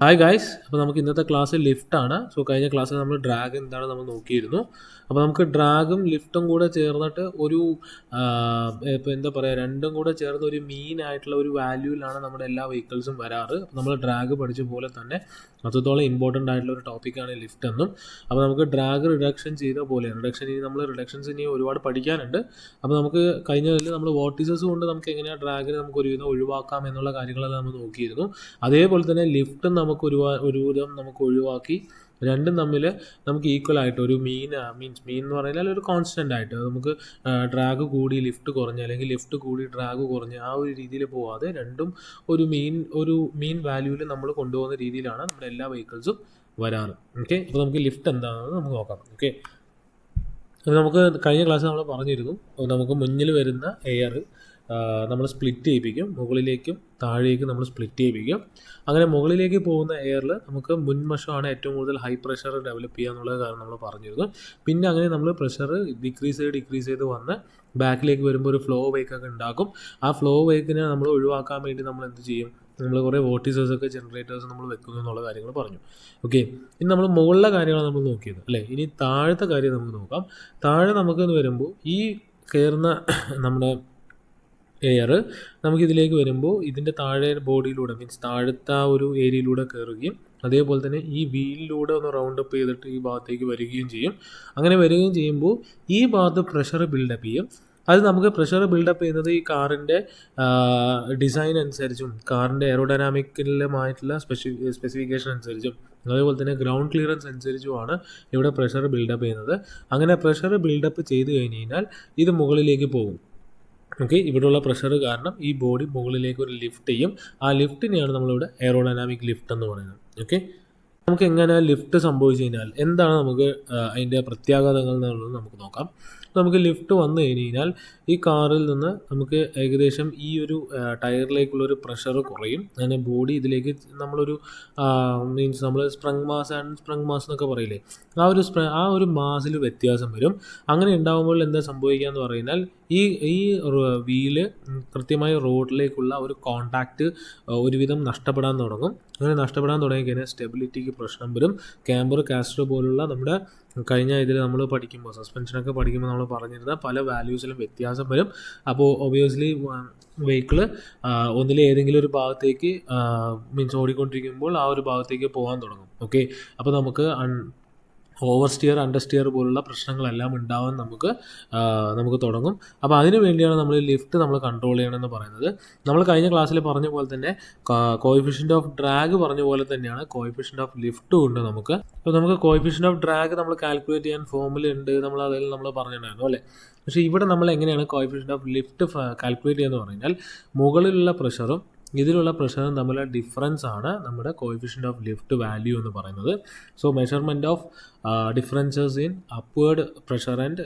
Hi guys, അപ്പോൾ നമുക്ക് ഇന്നത്തെ ക്ലാസ് ലിഫ്റ്റാണ്. സോ കഴിഞ്ഞ ക്ലാസ്സിൽ നമ്മൾ ഡ്രാഗ് എന്താണ് നമ്മൾ നോക്കിയിരുന്നു. അപ്പോൾ നമുക്ക് ഡ്രാഗും ലിഫ്റ്റും കൂടെ ചേർന്നിട്ട് ഒരു ഇപ്പോൾ എന്താ പറയുക, രണ്ടും കൂടെ ചേർന്ന് ഒരു മീൻ ആയിട്ടുള്ള ഒരു വാല്യൂവിലാണ് നമ്മുടെ എല്ലാ വെഹിക്കിൾസും വരാറ്. നമ്മൾ ഡ്രാഗ് പഠിച്ച പോലെ തന്നെ അത്രത്തോളം ഇമ്പോർട്ടൻ്റ് ആയിട്ടുള്ള ഒരു ടോപ്പിക്കാണ് ലിഫ്റ്റ് എന്നും. അപ്പോൾ നമുക്ക് ഡ്രാഗ് റിഡക്ഷൻ ചെയ്ത പോലെയാണ്. റിഡക്ഷൻസ് ഇനി ഒരുപാട് പഠിക്കാനുണ്ട്. അപ്പോൾ നമുക്ക് കഴിഞ്ഞതിൽ നമ്മൾ വോർട്ടീസസ് കൊണ്ട് നമുക്ക് എങ്ങനെയാണ് ഡ്രാഗിനെ നമുക്ക് ഒരുവിധം ഒഴിവാക്കാം എന്നുള്ള കാര്യങ്ങളെല്ലാം നമ്മൾ നോക്കിയിരുന്നു. അതേപോലെ തന്നെ ലിഫ്റ്റും നമുക്ക് ഒരുവിധം നമുക്ക് ഒഴിവാക്കി രണ്ടും തമ്മിൽ നമുക്ക് ഈക്വൽ ആയിട്ട് ഒരു മീൻ എന്ന് പറഞ്ഞാൽ ഒരു കോൺസ്റ്റൻ്റ് ആയിട്ട് നമുക്ക് ഡ്രാഗ് കൂടി ലിഫ്റ്റ് കുറഞ്ഞ് അല്ലെങ്കിൽ ലിഫ്റ്റ് കൂടി ഡ്രാഗ് കുറഞ്ഞ് ആ ഒരു രീതിയിൽ പോവാതെ രണ്ടും ഒരു മീൻ വാല്യൂവിൽ നമ്മൾ കൊണ്ടുപോകുന്ന രീതിയിലാണ് നമ്മുടെ എല്ലാ വെഹിക്കിൾസും വരാറ്. ഓക്കെ, അപ്പോൾ നമുക്ക് ലിഫ്റ്റ് എന്താണെന്ന് നമുക്ക് നോക്കാം. ഓക്കെ, നമുക്ക് കഴിഞ്ഞ ക്ലാസ്സിൽ നമ്മൾ പറഞ്ഞിരുന്നു, നമുക്ക് മുന്നിൽ വരുന്ന എയർ നമ്മൾ സ്പ്ലിറ്റ് ചെയ്യിപ്പിക്കും, മുകളിലേക്കും താഴേക്കും നമ്മൾ സ്പ്ലിറ്റ് ചെയ്യിപ്പിക്കും. അങ്ങനെ മുകളിലേക്ക് പോകുന്ന എയറിൽ നമുക്ക് മുൻവശമാണ് ഏറ്റവും കൂടുതൽ ഹൈ പ്രഷർ ഡെവലപ്പ് ചെയ്യുക എന്നുള്ള കാര്യം നമ്മൾ പറഞ്ഞിരുന്നു. പിന്നെ അങ്ങനെ നമ്മൾ പ്രഷർ ഡിക്രീസ് ചെയ്ത് വന്ന് ബാക്കിലേക്ക് വരുമ്പോൾ ഒരു ഫ്ലോ വേക്കൊക്കെ ഉണ്ടാക്കും. ആ ഫ്ലോ വേക്കിനെ നമ്മൾ ഒഴിവാക്കാൻ വേണ്ടി നമ്മൾ എന്ത് ചെയ്യും, നമ്മൾ കുറേ വോർട്ടീസേഴ്സൊക്കെ ജനറേറ്റേഴ്സ് നമ്മൾ വെക്കുന്നു എന്നുള്ള കാര്യങ്ങൾ പറഞ്ഞു. ഓക്കെ, ഇനി നമ്മൾ മുകളിലെ കാര്യങ്ങളാണ് നമ്മൾ നോക്കിയത് അല്ലേ. ഇനി താഴത്തെ കാര്യം നമുക്ക് നോക്കാം. താഴെ നമുക്കെന്ന് വരുമ്പോൾ ഈ കയറുന്ന നമ്മുടെ എയർ നമുക്കിതിലേക്ക് വരുമ്പോൾ ഇതിൻ്റെ താഴെ ബോഡിയിലൂടെ മീൻസ് താഴത്തെ ആ ഒരു ഏരിയയിലൂടെ കയറുകയും അതേപോലെ തന്നെ ഈ വീലിലൂടെ ഒന്ന് റൗണ്ട് അപ്പ് ചെയ്തിട്ട് ഈ ഭാഗത്തേക്ക് വരികയും ചെയ്യും. അങ്ങനെ വരികയും ചെയ്യുമ്പോൾ ഈ ഭാഗത്ത് പ്രഷർ ബിൽഡപ്പ് ചെയ്യും. അത് നമുക്ക് പ്രഷർ ബിൽഡപ്പ് ചെയ്യുന്നത് ഈ കാറിൻ്റെ ഡിസൈൻ അനുസരിച്ചും കാറിൻ്റെ എയറോഡൈനാമിക്കലുമായിട്ടുള്ള സ്പെസിഫിക്കേഷൻ അനുസരിച്ചും അതേപോലെ തന്നെ ഗ്രൗണ്ട് ക്ലിയറൻസ് അനുസരിച്ചുമാണ് ഇവിടെ പ്രഷർ ബിൽഡപ്പ് ചെയ്യുന്നത്. അങ്ങനെ പ്രഷർ ബിൽഡപ്പ് ചെയ്ത് കഴിഞ്ഞ് കഴിഞ്ഞാൽ ഇത് മുകളിലേക്ക് പോകും. ഓക്കെ, ഇവിടെയുള്ള പ്രഷർ കാരണം ഈ ബോഡി മുകളിലേക്ക് ഒരു ലിഫ്റ്റ് ചെയ്യും. ആ ലിഫ്റ്റിനെയാണ് നമ്മളിവിടെ എയറോഡൈനാമിക് ലിഫ്റ്റ് എന്ന് പറയുന്നത്. ഓക്കെ, നമുക്ക് എങ്ങനെ ലിഫ്റ്റ് സംഭവിച്ചു കഴിഞ്ഞാൽ എന്താണ് നമുക്ക് അതിൻ്റെ പ്രത്യാഘാതങ്ങൾ എന്നുള്ളത് നമുക്ക് നോക്കാം. നമുക്ക് ലിഫ്റ്റ് വന്നു കഴിഞ്ഞ് കഴിഞ്ഞാൽ ഈ കാറിൽ നിന്ന് നമുക്ക് ഏകദേശം ഈ ഒരു ടയറിലേക്കുള്ളൊരു പ്രഷർ കുറയും. അങ്ങനെ ബോഡി ഇതിലേക്ക് നമ്മളൊരു മീൻസ് നമ്മൾ സ്പ്രങ് മാസ് എന്നൊക്കെ പറയില്ലേ, ആ ഒരു മാസിൽ വ്യത്യാസം വരും. അങ്ങനെ ഉണ്ടാകുമ്പോൾ എന്താ സംഭവിക്കുക എന്ന് പറഞ്ഞാൽ ഈ വീല് കൃത്യമായി റോഡിലേക്കുള്ള ഒരു കോണ്ടാക്റ്റ് ഒരുവിധം നഷ്ടപ്പെടാൻ തുടങ്ങും. അങ്ങനെ നഷ്ടപ്പെടാൻ തുടങ്ങിക്കഴിഞ്ഞാൽ സ്റ്റെബിലിറ്റിക്ക് പ്രശ്നം വരും. ക്യാമ്പർ കാസ്റ്റർ പോലുള്ള നമ്മുടെ കഴിഞ്ഞ ഇതിൽ നമ്മൾ പഠിക്കുമ്പോൾ സസ്പെൻഷനൊക്കെ പഠിക്കുമ്പോൾ നമ്മൾ പറഞ്ഞിരുന്ന പല വാല്യൂസിലും വ്യത്യാസം വരും. അപ്പോൾ ഒബിയസ്ലി വെഹിക്കിൾ ഒന്നിലെ ഏതെങ്കിലും ഒരു ഭാഗത്തേക്ക് മീൻസ് ഓടിക്കൊണ്ടിരിക്കുമ്പോൾ ആ ഒരു ഭാഗത്തേക്ക് പോകാൻ തുടങ്ങും. ഓക്കെ, അപ്പോൾ നമുക്ക് ഓവർ സ്റ്റിയർ അണ്ടർ സ്റ്റിയർ പോലുള്ള പ്രശ്നങ്ങളെല്ലാം ഉണ്ടാവാൻ നമുക്ക് തുടങ്ങും. അപ്പോൾ അതിന് വേണ്ടിയാണ് നമ്മൾ ലിഫ്റ്റ് നമ്മൾ കൺട്രോൾ ചെയ്യണമെന്ന് പറയുന്നത്. നമ്മൾ കഴിഞ്ഞ ക്ലാസ്സിൽ പറഞ്ഞ പോലെ തന്നെ കോഎഫിഷ്യൻ്റ് ഓഫ് ഡ്രാഗ് പറഞ്ഞ പോലെ തന്നെയാണ് കോഎഫിഷ്യൻ്റ് ഓഫ് ലിഫ്റ്റും ഉണ്ട് നമുക്ക്. അപ്പോൾ നമുക്ക് കോഎഫിഷ്യൻ്റ് ഓഫ് ഡ്രാഗ് നമ്മൾ കാൽക്കുലേറ്റ് ചെയ്യാൻ ഫോമുല ഉണ്ട്, അതിൽ നമ്മൾ പറഞ്ഞിട്ടുണ്ടായിരുന്നു അല്ലേ. പക്ഷേ ഇവിടെ നമ്മൾ എങ്ങനെയാണ് കോഎഫിഷ്യൻ്റ് ഓഫ് ലിഫ്റ്റ് കാൽക്കുലേറ്റ് ചെയ്യുക എന്ന് പറഞ്ഞാൽ മുകളിലുള്ള പ്രഷറും ഇതിലുള്ള പ്രഷറും തമ്മിലുള്ള ഡിഫറൻസ് ആണ് നമ്മുടെ കോഎഫിഷ്യൻ്റ് ഓഫ് ലിഫ്റ്റ് വാല്യൂ എന്ന് പറയുന്നത്. So measurement of differences in upward pressure and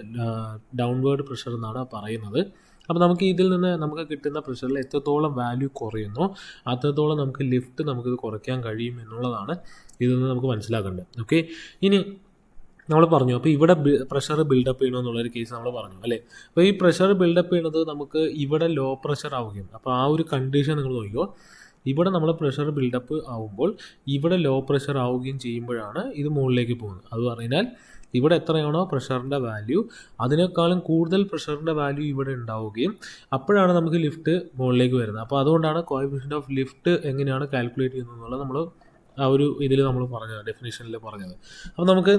downward pressure എന്നാണ് പറയുന്നത്. അപ്പോൾ നമുക്ക് ഇതിൽ നിന്ന് നമുക്ക് കിട്ടുന്ന പ്രഷറിൽ എത്രത്തോളം വാല്യൂ കുറയുന്നോ അത്രത്തോളം നമുക്ക് ലിഫ്റ്റ് നമുക്കിത് കുറയ്ക്കാൻ കഴിയും എന്നുള്ളതാണ് ഇതിൽ നിന്ന് നമുക്ക് മനസ്സിലാക്കേണ്ടത്. ഓക്കെ, ഇനി നമ്മൾ പറഞ്ഞു അപ്പോൾ ഇവിടെ പ്രഷർ ബിൽഡപ്പ് ചെയ്യണമെന്നുള്ളൊരു കേസ് നമ്മൾ പറഞ്ഞു അല്ലേ. അപ്പോൾ ഈ പ്രഷർ ബിൽഡപ്പ് ചെയ്യുന്നത് നമുക്ക് ഇവിടെ ലോ പ്രഷർ ആവുകയും, അപ്പോൾ ആ ഒരു കണ്ടീഷൻ നിങ്ങൾ നോക്കിയോ, ഇവിടെ നമ്മൾ പ്രഷർ ബിൽഡപ്പ് ആവുമ്പോൾ ഇവിടെ ലോ പ്രഷർ ആവുകയും ചെയ്യുമ്പോഴാണ് ഇത് മുകളിലേക്ക് പോകുന്നത്. അത് പറഞ്ഞാൽ ഇവിടെ എത്രയാണോ പ്രഷറിൻ്റെ വാല്യൂ അതിനേക്കാളും കൂടുതൽ പ്രഷറിൻ്റെ വാല്യൂ ഇവിടെ ഉണ്ടാവുകയും അപ്പോഴാണ് നമുക്ക് ലിഫ്റ്റ് മുകളിലേക്ക് വരുന്നത്. അപ്പോൾ അതുകൊണ്ടാണ് കോഎഫിഷ്യൻ്റ് ഓഫ് ലിഫ്റ്റ് എങ്ങനെയാണ് കാൽക്കുലേറ്റ് ചെയ്യുന്നത് എന്നുള്ളത് നമ്മൾ ആ ഒരു ഇതിൽ നമ്മൾ പറഞ്ഞത്, ഡെഫിനിഷനിൽ പറഞ്ഞത്. അപ്പോൾ നമുക്ക്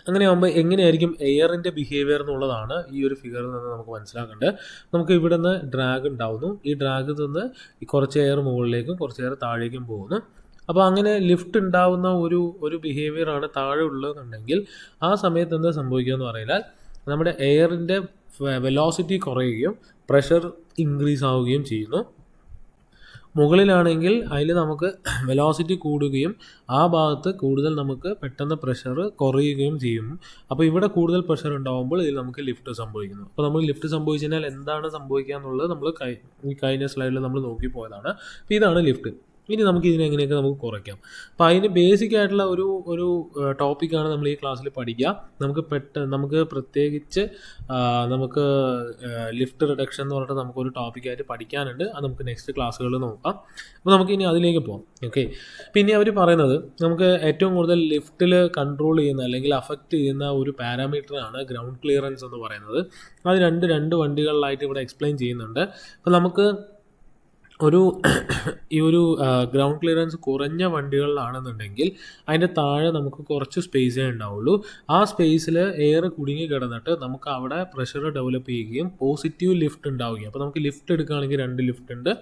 അങ്ങനെ ആകുമ്പോൾ എങ്ങനെയായിരിക്കും എയറിൻ്റെ ബിഹേവിയർ എന്നുള്ളതാണ് ഈ ഒരു ഫിഗറിൽ നിന്ന് നമുക്ക് മനസ്സിലാക്കേണ്ടത്. നമുക്ക് ഇവിടെ നിന്ന് ഡ്രാഗ് ഉണ്ടാവുന്നു, ഈ ഡ്രാഗിൽ നിന്ന് കുറച്ച് എയർ മുകളിലേക്കും കുറച്ച് എയർ താഴേക്കും പോകുന്നു. അപ്പോൾ അങ്ങനെ ലിഫ്റ്റ് ഉണ്ടാവുന്ന ഒരു ബിഹേവിയറാണ് താഴെ ഉള്ളതെന്നുണ്ടെങ്കിൽ ആ സമയത്ത് എന്താ സംഭവിക്കുക എന്ന് പറഞ്ഞാൽ നമ്മുടെ എയറിൻ്റെ വെലോസിറ്റി കുറയുകയും പ്രഷർ ഇൻക്രീസ് ആവുകയും ചെയ്യുന്നു. മുകളിലാണെങ്കിൽ അതിൽ നമുക്ക് വെലോസിറ്റി കൂടുകയും ആ ഭാഗത്ത് കൂടുതൽ നമുക്ക് പെട്ടെന്ന് പ്രഷർ കുറയുകയും ചെയ്യും. അപ്പോൾ ഇവിടെ കൂടുതൽ പ്രഷർ ഉണ്ടാകുമ്പോൾ ഇതിൽ നമുക്ക് ലിഫ്റ്റ് സംഭവിക്കുന്നു. അപ്പോൾ നമ്മൾ ലിഫ്റ്റ് സംഭവിച്ചു കഴിഞ്ഞാൽ എന്താണ് സംഭവിക്കുക എന്നുള്ളത് നമ്മൾ ഈ കഴിഞ്ഞ സ്ലൈഡിൽ നമ്മൾ നോക്കി പോയതാണ്. അപ്പോൾ ഇതാണ് ലിഫ്റ്റ്. ഇനി നമുക്ക് ഇതിനെങ്ങനെയൊക്കെ നമുക്ക് കുറയ്ക്കാം. അപ്പോൾ അതിന് ബേസിക് ആയിട്ടുള്ള ഒരു ടോപ്പിക്കാണ് നമ്മൾ ഈ ക്ലാസ്സിൽ പഠിക്കുക. നമുക്ക് പ്രത്യേകിച്ച് നമുക്ക് ലിഫ്റ്റ് റിഡക്ഷൻ എന്ന് പറഞ്ഞിട്ട് നമുക്കൊരു ടോപ്പിക്കായിട്ട് പഠിക്കാനുണ്ട്. അത് നമുക്ക് നെക്സ്റ്റ് ക്ലാസ്സുകളിൽ നോക്കാം. അപ്പോൾ നമുക്ക് ഇനി അതിലേക്ക് പോകാം. ഓക്കെ, പിന്നെ അവർ പറയുന്നത് നമുക്ക് ഏറ്റവും കൂടുതൽ ലിഫ്റ്റിൽ കൺട്രോൾ ചെയ്യുന്ന അല്ലെങ്കിൽ അഫക്റ്റ് ചെയ്യുന്ന ഒരു പാരാമീറ്ററാണ് ഗ്രൗണ്ട് ക്ലിയറൻസ് എന്ന് പറയുന്നത്. അത് രണ്ട് വണ്ടികളിലായിട്ട് ഇവിടെ എക്സ്പ്ലെയിൻ ചെയ്യുന്നുണ്ട്. അപ്പോൾ നമുക്ക് ഈ ഒരു ഗ്രൗണ്ട് ക്ലിയറൻസ് കുറഞ്ഞ വണ്ടികളിലാണെന്നുണ്ടെങ്കിൽ അതിൻ്റെ താഴെ നമുക്ക് കുറച്ച് സ്പേസേ ഉണ്ടാവുള്ളൂ. ആ സ്പേസിൽ എയർ കുടുങ്ങി കിടന്നിട്ട് നമുക്ക് അവിടെ പ്രഷർ ഡെവലപ്പ് ചെയ്യുകയും പോസിറ്റീവ് ലിഫ്റ്റ് ഉണ്ടാവുകയും. അപ്പോൾ നമുക്ക് ലിഫ്റ്റ് എടുക്കുകയാണെങ്കിൽ 2 ലിഫ്റ്റ് ഉണ്ട്,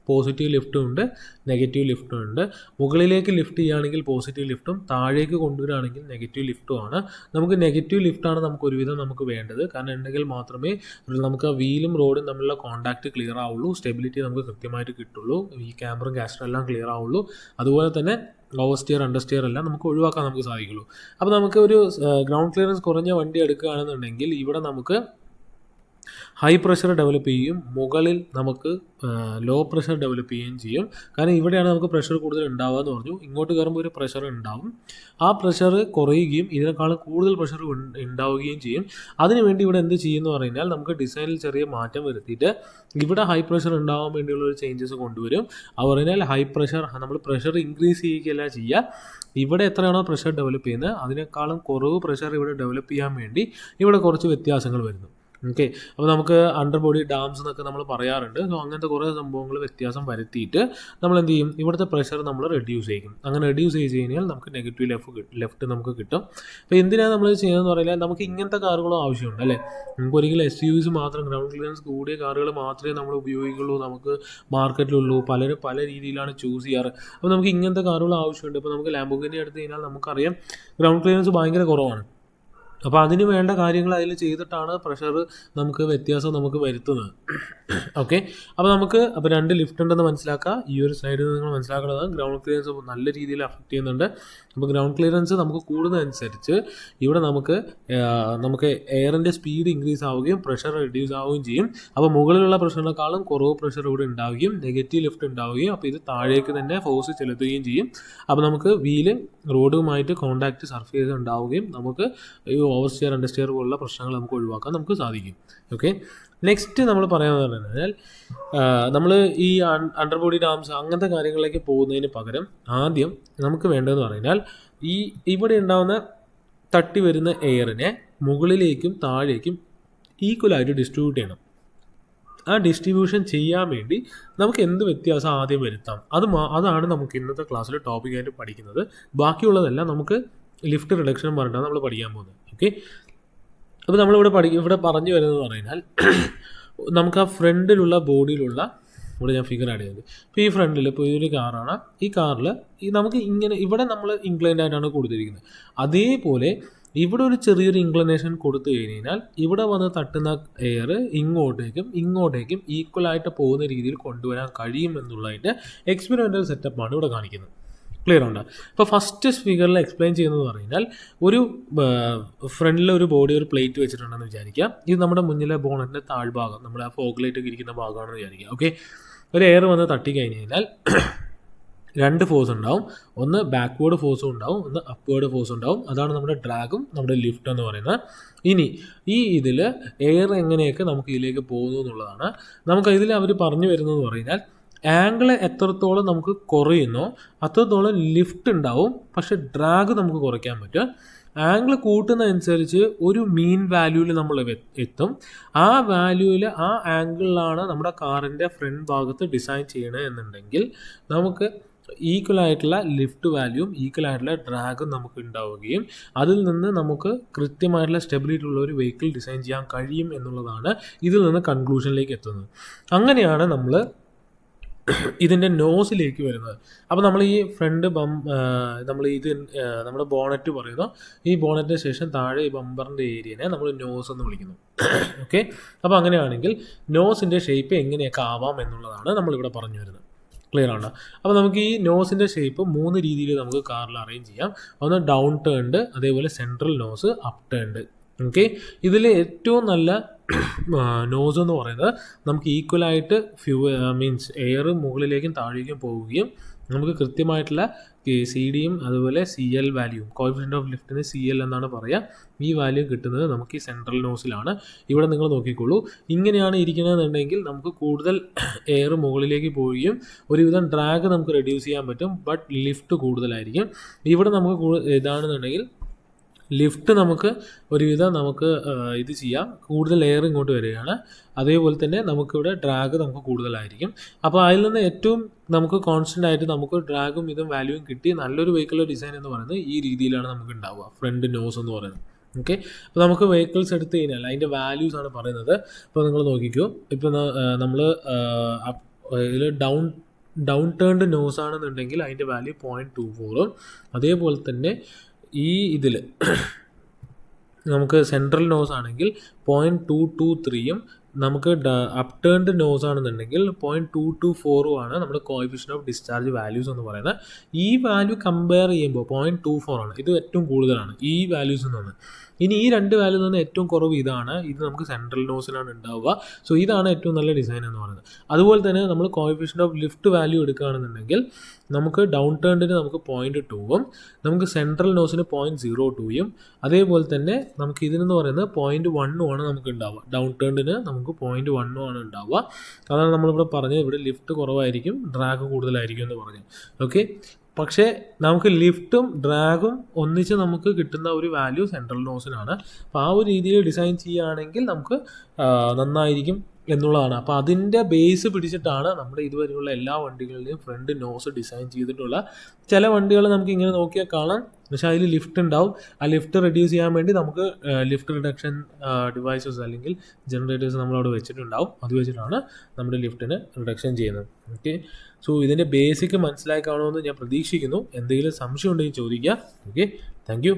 പോസിറ്റീവ് ലിഫ്റ്റും ഉണ്ട്, നെഗറ്റീവ് ലിഫ്റ്റും ഉണ്ട്. മുകളിലേക്ക് ലിഫ്റ്റ് ചെയ്യുകയാണെങ്കിൽ പോസിറ്റീവ് ലിഫ്റ്റും, താഴേക്ക് കൊണ്ടുവരികയാണെങ്കിൽ നെഗറ്റീവ് ലിഫ്റ്റുമാണ്. നമുക്ക് നെഗറ്റീവ് ലിഫ്റ്റാണ് നമുക്ക് ഒരുവിധം നമുക്ക് വേണ്ടത്. കാരണം ഉണ്ടെങ്കിൽ മാത്രമേ നമുക്ക് ആ വീലും റോഡും തമ്മിലുള്ള കോൺടാക്റ്റ് ക്ലിയർ ആവുള്ളൂ, സ്റ്റെബിലിറ്റി നമുക്ക് കൃത്യമായിട്ട് കിട്ടുള്ളൂ, ഈ ക്യാമറും കാസ്റ്ററും എല്ലാം ക്ലിയർ ആവുള്ളൂ. അതുപോലെ തന്നെ ഓവർ സ്റ്റിയർ അണ്ടർ സ്റ്റിയർ എല്ലാം നമുക്ക് ഒഴിവാക്കാൻ നമുക്ക് സാധിക്കുള്ളൂ. അപ്പോൾ നമുക്ക് ഒരു ഗ്രൗണ്ട് ക്ലിയറൻസ് കുറഞ്ഞ വണ്ടി എടുക്കുകയാണെന്നുണ്ടെങ്കിൽ ഇവിടെ നമുക്ക് ഹൈ പ്രഷർ ഡെവലപ്പ് ചെയ്യുകയും മുകളിൽ നമുക്ക് ലോ പ്രഷർ ഡെവലപ്പ് ചെയ്യുകയും ചെയ്യും. കാരണം ഇവിടെയാണ് നമുക്ക് പ്രഷർ കൂടുതൽ ഉണ്ടാവുക എന്ന് പറഞ്ഞു. ഇങ്ങോട്ട് കയറുമ്പോൾ ഒരു പ്രഷർ ഉണ്ടാവും, ആ പ്രഷർ കുറയുകയും ഇതിനേക്കാളും കൂടുതൽ പ്രഷർ ഉണ്ടാവുകയും ചെയ്യും. അതിനുവേണ്ടി ഇവിടെ എന്ത് ചെയ്യുമെന്ന് പറഞ്ഞാൽ നമുക്ക് ഡിസൈനിൽ ചെറിയ മാറ്റം വരുത്തിയിട്ട് ഇവിടെ ഹൈ പ്രഷർ ഉണ്ടാവാൻ വേണ്ടിയുള്ള ഒരു ചേഞ്ചസ് കൊണ്ടുവരും. അത് പറഞ്ഞാൽ ഹൈ പ്രഷർ നമ്മൾ പ്രഷർ ഇൻക്രീസ് ചെയ്യുകയല്ല ചെയ്യുക, ഇവിടെ എത്രയാണോ പ്രഷർ ഡെവലപ്പ് ചെയ്യുന്നത് അതിനേക്കാളും കുറവ് പ്രഷർ ഇവിടെ ഡെവലപ്പ് ചെയ്യാൻ വേണ്ടി ഇവിടെ കുറച്ച് വ്യത്യാസങ്ങൾ വരുന്നു. ഓക്കെ, അപ്പോൾ നമുക്ക് അണ്ടർ ബോഡി ഡാംസ് എന്നൊക്കെ നമ്മൾ പറയാറുണ്ട്. സോ അങ്ങനത്തെ കുറേ സംഭവങ്ങൾ വ്യത്യാസം വരുത്തിയിട്ട് നമ്മൾ എന്ത് ചെയ്യും, ഇവിടുത്തെ പ്രഷർ നമ്മൾ റെഡ്യൂസ് ചെയ്യും. അങ്ങനെ റെഡ്യൂസ് ചെയ്ത് കഴിഞ്ഞാൽ നമുക്ക് നെഗറ്റീവ് ലെഫ്റ്റ് നമുക്ക് കിട്ടും. അപ്പോൾ എന്തിനാണ് നമ്മൾ ചെയ്യുന്നതെന്ന് പറഞ്ഞാൽ നമുക്ക് ഇങ്ങനത്തെ കാറുകളും ആവശ്യമുണ്ട് അല്ലേ. നമുക്ക് ഒരിക്കലും SUVs മാത്രം ഗ്രൗണ്ട് ക്ലിയറൻസ് കൂടിയ കാറുകൾ മാത്രമേ നമ്മൾ ഉപയോഗിക്കുള്ളൂ, നമുക്ക് മാർക്കറ്റിലുള്ളൂ. പലരും പല രീതിയിലാണ് ചൂസ് ചെയ്യാറ്. അപ്പോൾ നമുക്ക് ഇങ്ങനത്തെ കാറുകൾ ആവശ്യമുണ്ട്. ഇപ്പോൾ നമുക്ക് ലാംബോർഗിനി എടുത്ത് കഴിഞ്ഞാൽ നമുക്കറിയാം ഗ്രൗണ്ട് ക്ലിയറൻസ് ഭയങ്കര കുറവാണ്. അപ്പോൾ അതിന് വേണ്ട കാര്യങ്ങൾ അതിൽ ചെയ്തിട്ടാണ് പ്രഷർ നമുക്ക് വ്യത്യാസം നമുക്ക് വരുത്തുന്നത്. ഓക്കെ, അപ്പോൾ 2 ലിഫ്റ്റ് ഉണ്ടെന്ന് മനസ്സിലാക്കുക. ഈ ഒരു സ്ലൈഡിൽ നിങ്ങൾ മനസ്സിലാക്കുന്നത് ഗ്രൗണ്ട് ക്ലിയറൻസ് നല്ല രീതിയിൽ അഫക്റ്റ് ചെയ്യുന്നുണ്ട്. അപ്പോൾ ഗ്രൗണ്ട് ക്ലിയറൻസ് നമുക്ക് കൂടുന്നതനുസരിച്ച് ഇവിടെ നമുക്ക് എയറിൻ്റെ സ്പീഡ് ഇൻക്രീസ് ആവുകയും പ്രഷർ റെഡ്യൂസ് ആവുകയും ചെയ്യും. അപ്പോൾ മുകളിലുള്ള പ്രഷറിനേക്കാളും കുറവ് പ്രഷർ ഇവിടെ ഉണ്ടാവുകയും നെഗറ്റീവ് ലിഫ്റ്റ് ഉണ്ടാവുകയും അപ്പോൾ ഇത് താഴേക്ക് തന്നെ ഫോഴ്സ് ചെലുത്തുകയും ചെയ്യും. അപ്പോൾ നമുക്ക് വീല് റോഡുമായിട്ട് കോൺടാക്റ്റ് സർഫേസ് ഉണ്ടാവുകയും നമുക്ക് ഈ ഓവർ സ്റ്റിയർ അണ്ടർ സ്റ്റിയർ പോലുള്ള പ്രശ്നങ്ങൾ നമുക്ക് ഒഴിവാക്കാൻ നമുക്ക് സാധിക്കും. ഓക്കെ, നെക്സ്റ്റ് നമ്മൾ പറയാമെന്ന് പറഞ്ഞു കഴിഞ്ഞാൽ നമ്മൾ ഈ അണ്ടർ ബോഡി ഡാംസ് അങ്ങനത്തെ കാര്യങ്ങളിലേക്ക് പോകുന്നതിന് പകരം ആദ്യം നമുക്ക് വേണ്ടതെന്ന് പറഞ്ഞാൽ ഇവിടെ ഉണ്ടാകുന്ന തട്ടി വരുന്ന എയറിനെ മുകളിലേക്കും താഴേക്കും ഈക്വലായിട്ട് ഡിസ്ട്രിബ്യൂട്ട് ചെയ്യണം. ആ ഡിസ്ട്രിബ്യൂഷൻ ചെയ്യാൻ വേണ്ടി നമുക്ക് എന്ത് വ്യത്യാസം ആദ്യം വരുത്താം അതാണ് നമുക്ക് ഇന്നത്തെ ക്ലാസ്സിൽ ടോപ്പിക്കായിട്ട് പഠിക്കുന്നത്. ബാക്കിയുള്ളതെല്ലാം നമുക്ക് ലിഫ്റ്റ് റിഡക്ഷൻ പറഞ്ഞിട്ടാണ് നമ്മൾ പഠിക്കാൻ പോകുന്നത്. ഓക്കെ, അപ്പോൾ നമ്മളിവിടെ ഇവിടെ പറഞ്ഞു വരുന്നത് പറഞ്ഞാൽ നമുക്ക് ആ ഫ്രണ്ടിലുള്ള ബോഡിയിലുള്ള ഇവിടെ ഞാൻ ഫിഗർ ആഡ് ചെയ്യുന്നത്. ഇപ്പോൾ ഈ ഫ്രണ്ടിൽ ഇപ്പോൾ ഇതൊരു കാറാണ്, ഈ കാറിൽ നമുക്ക് ഇങ്ങനെ ഇവിടെ നമ്മൾ ഇൻക്ലൈൻഡ് ആയിട്ടാണ് കൊടുത്തിരിക്കുന്നത്. അതേപോലെ ഇവിടെ ഒരു ചെറിയൊരു ഇൻക്ലിനേഷൻ കൊടുത്തു കഴിഞ്ഞാൽ ഇവിടെ വന്ന് തട്ടുന്ന എയർ ഇങ്ങോട്ടേക്കും ഈക്വലായിട്ട് പോകുന്ന രീതിയിൽ കൊണ്ടുവരാൻ കഴിയും എന്നുള്ളതിൻ്റെ എക്സ്പെരിമെൻ്റൽ സെറ്റപ്പാണ് ഇവിടെ കാണിക്കുന്നത്. ക്ലിയർ ഉണ്ട്. ഇപ്പോൾ ഫസ്റ്റ് ഫിഗറിൽ എക്സ്പ്ലെയിൻ ചെയ്യുന്നത് പറഞ്ഞാൽ ഒരു ഫ്രണ്ടിൽ ഒരു ബോഡി ഒരു പ്ലേറ്റ് വെച്ചിട്ടുണ്ടെന്ന് വിചാരിക്കുക. ഇത് നമ്മുടെ മുന്നിലെ ബോണറ്റിൻ്റെ താഴ്ഭാഗം, നമ്മുടെ ആ ഫോഗ് ലൈറ്റ് ഒക്കെ ഇരിക്കുന്ന ഭാഗമാണെന്ന് വിചാരിക്കുക. ഓക്കെ, ഒരു എയർ വന്ന് തട്ടി കഴിഞ്ഞ് കഴിഞ്ഞാൽ 2 ഫോഴ്സ് ഉണ്ടാവും. ഒന്ന് ബാക്ക്വേർഡ് ഫോഴ്സും ഉണ്ടാവും, ഒന്ന് അപ്വേർഡ് ഫോഴ്സും ഉണ്ടാവും. അതാണ് നമ്മുടെ ഡ്രാഗും നമ്മുടെ ലിഫ്റ്റ് എന്ന് പറയുന്നത്. ഇനി ഇതിൽ എയർ എങ്ങനെയൊക്കെ നമുക്ക് ഇതിലേക്ക് പോകുന്നു എന്നുള്ളതാണ്. നമുക്ക് ഇതിൽ അവർ പറഞ്ഞു വരുന്നത് പറഞ്ഞാൽ ആംഗിൾ എത്രത്തോളം നമുക്ക് കുറയുന്നോ അത്രത്തോളം ലിഫ്റ്റ് ഉണ്ടാവും, പക്ഷെ ഡ്രാഗ് നമുക്ക് കുറയ്ക്കാൻ പറ്റും. ആംഗിൾ കൂട്ടുന്നതനുസരിച്ച് ഒരു മീൻ വാല്യൂവിൽ നമ്മൾ എത്തും. ആ വാല്യൂവിൽ ആ ആംഗിളിലാണ് നമ്മുടെ കാറിൻ്റെ ഫ്രണ്ട് ഭാഗത്ത് ഡിസൈൻ ചെയ്യണത് എന്നുണ്ടെങ്കിൽ നമുക്ക് ഈക്വലായിട്ടുള്ള ലിഫ്റ്റ് വാല്യൂവും ഈക്വലായിട്ടുള്ള ഡ്രാഗും നമുക്ക് ഉണ്ടാവുകയും അതിൽ നിന്ന് നമുക്ക് കൃത്യമായിട്ടുള്ള സ്റ്റെബിലിറ്റി ഉള്ള ഒരു വെഹിക്കിൾ ഡിസൈൻ ചെയ്യാൻ കഴിയും എന്നുള്ളതാണ് ഇതിൽ നിന്ന് കൺക്ലൂഷനിലേക്ക് എത്തുന്നത്. അങ്ങനെയാണ് നമ്മൾ ഇതിൻ്റെ നോസിലേക്ക് വരുന്നത്. അപ്പോൾ നമ്മൾ ഈ ഫ്രണ്ട് നമ്മുടെ ബോണറ്റ് പറയുന്നു. ഈ ബോണറ്റിന് ശേഷം താഴെ ഈ ബമ്പറിൻ്റെ ഏരിയനെ നമ്മൾ നോസ് എന്ന് വിളിക്കുന്നു. ഓക്കെ, അപ്പോൾ അങ്ങനെയാണെങ്കിൽ നോസിൻ്റെ ഷേപ്പ് എങ്ങനെയൊക്കെ ആവാം എന്നുള്ളതാണ് നമ്മളിവിടെ പറഞ്ഞു വരുന്നത്. ക്ലിയർ ആണ്. അപ്പോൾ നമുക്ക് ഈ നോസിൻ്റെ ഷേപ്പ് 3 രീതിയിൽ നമുക്ക് കാറിൽ അറേഞ്ച് ചെയ്യാം. ഒന്ന് ഡൗൺ ടേൺഡ്, അതേപോലെ central nose, up turned. Okay, ഇതിൽ ഏറ്റവും നല്ല നോസ് എന്ന് പറയുന്നത് നമുക്ക് ഈക്വലായിട്ട് മീൻസ് എയർ മുകളിലേക്കും താഴേക്കും പോവുകയും നമുക്ക് കൃത്യമായിട്ടുള്ള സി ഡിയും അതുപോലെ C L value, coefficient of ലിഫ്റ്റിന് സി എൽ എന്നാണ് പറയുക. ഈ വാല്യൂ കിട്ടുന്നത് നമുക്ക് ഈ സെൻട്രൽ നോസിലാണ്. ഇവിടെ നിങ്ങൾ നോക്കിക്കോളൂ, ഇങ്ങനെയാണ് ഇരിക്കുന്നതെന്നുണ്ടെങ്കിൽ നമുക്ക് കൂടുതൽ എയർ മുകളിലേക്ക് പോവുകയും ഒരുവിധം ഡ്രാഗ് നമുക്ക് റെഡ്യൂസ് ചെയ്യാൻ പറ്റും, ബട്ട് ലിഫ്റ്റ് കൂടുതലായിരിക്കും. ഇവിടെ നമുക്ക് ഇതാണെന്നുണ്ടെങ്കിൽ ലിഫ്റ്റ് നമുക്ക് ഒരുവിധം നമുക്ക് ഇത് ചെയ്യാം, കൂടുതൽ എയർ ഇങ്ങോട്ട് വരികയാണ്. അതേപോലെ തന്നെ നമുക്കിവിടെ ഡ്രാഗ് നമുക്ക് കൂടുതലായിരിക്കും. അപ്പോൾ അതിൽ നിന്ന് ഏറ്റവും നമുക്ക് കോൺസ്റ്റൻ്റ് ആയിട്ട് നമുക്ക് ഡ്രാഗും ഇതും വാല്യൂവും കിട്ടി നല്ലൊരു വെഹിക്കിൾ ഡിസൈൻ എന്ന് പറയുന്നത് ഈ രീതിയിലാണ് നമുക്ക് ഉണ്ടാവുക, ഫ്രണ്ട് നോസ് എന്ന് പറയുന്നത്. ഓക്കെ, അപ്പോൾ നമുക്ക് വെഹിക്കിൾസ് എടുത്തു കഴിഞ്ഞാൽ അതിൻ്റെ വാല്യൂസ് ആണ് പറയുന്നത്. അപ്പോൾ നിങ്ങൾ നോക്കിക്കോ, ഇപ്പോൾ നമ്മൾ ഇതിൽ ഡൗൺ ടേൺഡ് നോസ് ആണെന്നുണ്ടെങ്കിൽ അതിൻ്റെ വാല്യൂ 0.24. അതേപോലെ തന്നെ ഈ ഇതിൽ നമുക്ക് സെൻട്രൽ നോസ് ആണെങ്കിൽ 0.223 നമുക്ക് അപ് ടേൺഡ് നോസ് ആണെന്നുണ്ടെങ്കിൽ 0.224 ആണ് നമ്മുടെ കോഎഫിഷ്യൻ്റ് ഓഫ് ഡിസ്ചാർജ് വാല്യൂസ് എന്ന് പറയുന്നത്. ഈ വാല്യൂ കമ്പയർ ചെയ്യുമ്പോൾ 0.24 ആണ്, ഇത് ഏറ്റവും കൂടുതലാണ് ഈ വാല്യൂസിൽ നിന്ന്. ഇനി ഈ രണ്ട് വാല്യൂ നിന്ന് ഏറ്റവും കുറവ് ഇതാണ്, ഇത് നമുക്ക് സെൻട്രൽ നോസിലാണ് ഉണ്ടാവുക. സോ ഇതാണ് ഏറ്റവും നല്ല ഡിസൈൻ എന്ന് പറയുന്നത്. അതുപോലെ തന്നെ നമ്മൾ കോഎഫിഷ്യൻ്റ് ഓഫ് ലിഫ്റ്റ് വാല്യൂ എടുക്കുകയാണെന്നുണ്ടെങ്കിൽ നമുക്ക് ഡൗൺ ടേണിന് നമുക്ക് 0.2ഉം നമുക്ക് സെൻട്രൽ നോസിന് 0.02ഉം അതേപോലെ തന്നെ നമുക്ക് ഇതിനെന്ന് പറയുന്നത് 0.1ഉം ആണ് നമുക്ക് ഉണ്ടാവുക. ഡൗൺ ടേണിന് നമുക്ക് 0.1ഉം ആണ് ഉണ്ടാവുക. അതാണ് നമ്മളിവിടെ പറഞ്ഞത്, ഇവിടെ ലിഫ്റ്റ് കുറവായിരിക്കും ഡ്രാഗ് കൂടുതലായിരിക്കും എന്ന് പറഞ്ഞു. ഓക്കെ, പക്ഷേ നമുക്ക് ലിഫ്റ്റും ഡ്രാഗും ഒന്നിച്ച് നമുക്ക് കിട്ടുന്ന ഒരു വാല്യൂ സെൻട്രൽ നോസിനാണ്. അപ്പോൾ ആ ഒരു രീതിയിൽ ഡിസൈൻ ചെയ്യുകയാണെങ്കിൽ നമുക്ക് നന്നായിരിക്കും എന്നുള്ളതാണ്. അപ്പോൾ അതിൻ്റെ ബേസ് പിടിച്ചിട്ടാണ് നമ്മുടെ ഇതുവരെയുള്ള എല്ലാ വണ്ടികളിലെയും ഫ്രണ്ട് നോസ് ഡിസൈൻ ചെയ്തിട്ടുള്ള. ചില വണ്ടികൾ നമുക്ക് ഇങ്ങനെ നോക്കിയാൽ കാണാം, പക്ഷേ അതിൽ ലിഫ്റ്റ് ഉണ്ടാവും. ആ ലിഫ്റ്റ് റെഡ്യൂസ് ചെയ്യാൻ വേണ്ടി നമുക്ക് ലിഫ്റ്റ് റിഡക്ഷൻ ഡിവൈസസ് അല്ലെങ്കിൽ ജനറേറ്റേഴ്സ് നമ്മളവിടെ വെച്ചിട്ടുണ്ടാവും. അത് വെച്ചിട്ടാണ് നമ്മുടെ ലിഫ്റ്റിന് റിഡക്ഷൻ ചെയ്യുന്നത്. ഓക്കെ, സോ ഇതിൻ്റെ ബേസിക് മനസ്സിലായി കാണുമെന്ന് ഞാൻ പ്രതീക്ഷിക്കുന്നു. എന്തെങ്കിലും സംശയം ഉണ്ടെങ്കിൽ ചോദിക്കുക. Okay, thank you.